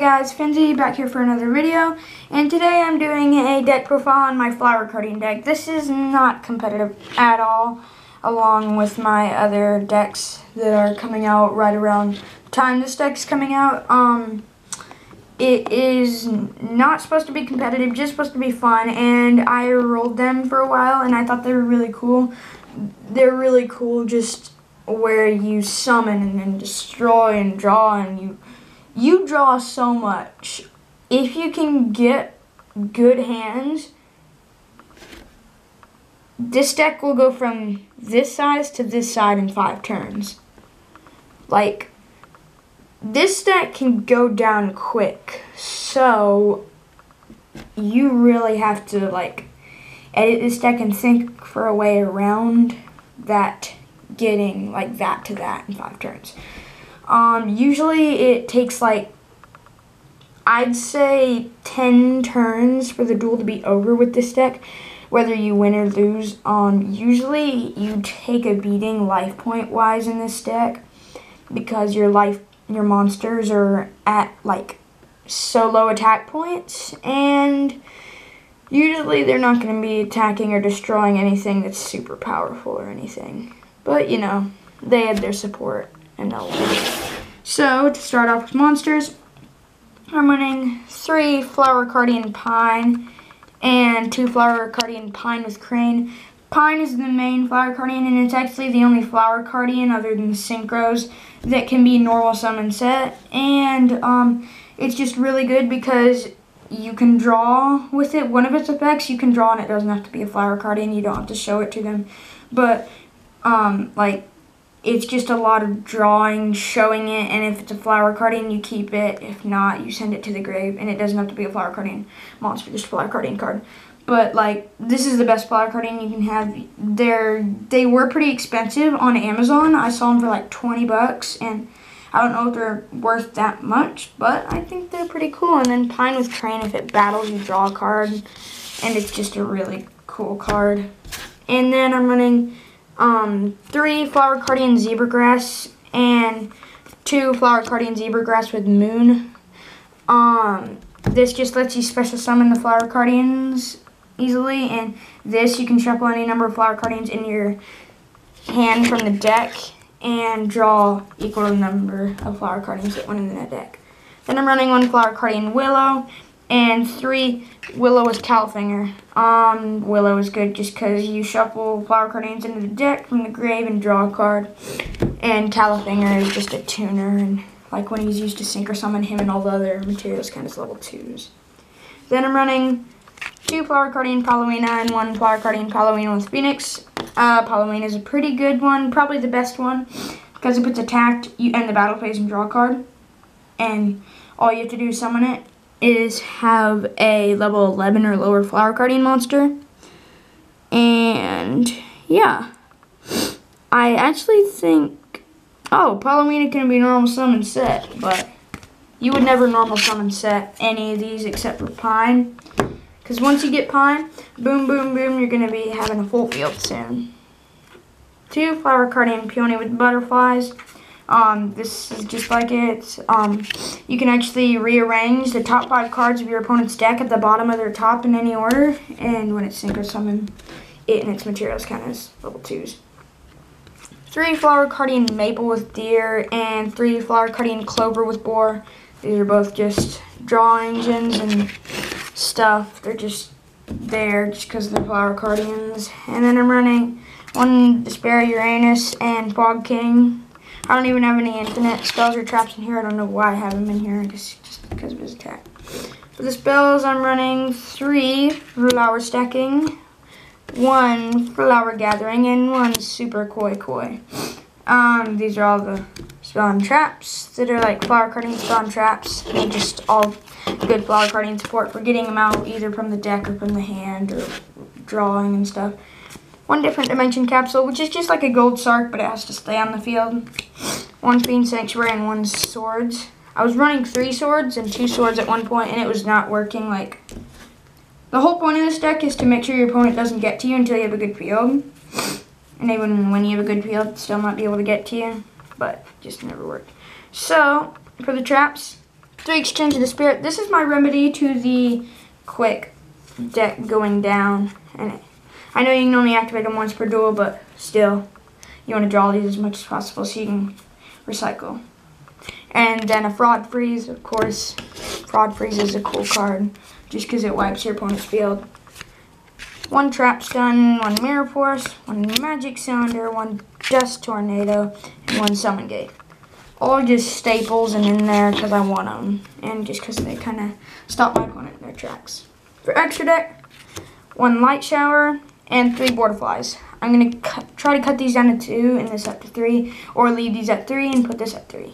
guys, Finzi back here for another video, and today I'm doing a deck profile on my Flower Carding deck. This is not competitive at all, along with my other decks that are coming out right around the time this deck's coming out. It is not supposed to be competitive, just supposed to be fun, and I rolled them for a while, and I thought they were really cool. They're really cool just where you summon and then destroy and draw, and you draw so much. If you can get good hands, this deck will go from this size to this side in 5 turns. Like, this deck can go down quick, so you really have to like edit this deck and think for a way around that, getting like that to that in 5 turns. Usually it takes like, I'd say 10 turns for the duel to be over with this deck, whether you win or lose. Usually you take a beating life point wise in this deck because your monsters are at like so low attack points, and usually they're not going to be attacking or destroying anything that's super powerful or anything. But you know, they have their support and they'll win. So to start off with monsters, I'm running 3 Flower Cardian Pine and 2 Flower Cardian Pine with Crane. Pine is the main Flower Cardian, and it's actually the only Flower Cardian other than Synchros that can be normal summon set. And it's just really good because you can draw with it. One of its effects, you can draw, and it doesn't have to be a Flower Cardian. You don't have to show it to them. But like, it's just a lot of drawing, showing it, and if it's a Flower Cardian, you keep it. If not, you send it to the grave, and it doesn't have to be a Flower Cardian monster, just a Flower Cardian card. But like, this is the best Flower Cardian you can have. They were pretty expensive on Amazon. I saw them for like 20 bucks, and I don't know if they're worth that much, but I think they're pretty cool. And then Pine with Crane, if it battles, you draw a card, and it's just a really cool card. And then I'm running 3 Flower Cardian Zebragrass and 2 Flower Cardian Zebragrass with Moon. This just lets you special summon the Flower Cardians easily, and this you can shuffle any number of Flower Cardians in your hand from the deck and draw equal to the number of Flower Cardians that went in the deck. Then I'm running 1 Flower Cardian Willow and 3 Willow with Califinger. Willow is good just because you shuffle Flower Cardians into the deck from the grave and draw a card. And Califinger is just a tuner, and like when he's used to Synchro Summon, him and all the other materials count as level 2s. Then I'm running 2 Flower Cardian Palowina and 1 Flower Cardian Palowina with Phoenix. Palowina is a pretty good one, probably the best one, because if it's attacked, you end the battle phase and draw a card. And all you have to do to summon it is have a level 11 or lower Flower Cardian monster. And yeah, I actually think, Palomina can be normal summon set, but you would never normal summon set any of these except for Pine, because once you get Pine, boom, boom, boom, you're going to be having a full field soon. 2 Flower Cardian Peony with Butterflies. This is just like it. You can actually rearrange the top 5 cards of your opponent's deck at the bottom of their top in any order, and when it's Synchro Summon, it and its materials count as level 2s. 3 Flower Cardian Maple with Deer and 3 Flower Cardian Clover with Boar. These are both just draw engines and stuff. They're just there just because they're Flower Cardians. And then I'm running 1 Despair Uranus and Fog King. I don't even have any infinite spells or traps in here. I don't know why I have him in here, just because of his attack. For the spells, I'm running 3 Flower Stacking, 1 Flower Gathering, and 1 Super Koi Koi. These are all the spell and traps that are like Flower Cardian spell and traps. They're just all good Flower Cardian support for getting them out either from the deck or from the hand or drawing and stuff. 1 Different Dimension Capsule, which is just like a gold Sark, but it has to stay on the field. 1 Fiend Sanctuary and 1 Swords. I was running 3 swords and 2 swords at one point, and it was not working. Like, the whole point of this deck is to make sure your opponent doesn't get to you until you have a good field. And even when you have a good field, still might be able to get to you, but just never worked. So, for the traps, 3 Exchange of the Spirit. This is my remedy to the quick deck going down. And I know you can only activate them once per duel, but still, you want to draw these as much as possible so you can recycle. And then a Fraud Freeze, of course. Fraud Freeze is a cool card just because it wipes your opponent's field. 1 Trap Stun, 1 Mirror Force, 1 Magic Cylinder, 1 Dust Tornado, and 1 Summon Gate. All just staples and in there because I want them, and just because they kind of stop my opponent in their tracks. For extra deck, 1 Light Shower and 3 Border Flies. I'm going to try to cut these down to 2 and this up to 3, or leave these at 3 and put this at 3.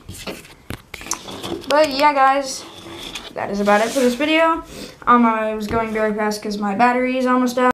But yeah, guys, that is about it for this video. I was going very fast because my battery is almost out.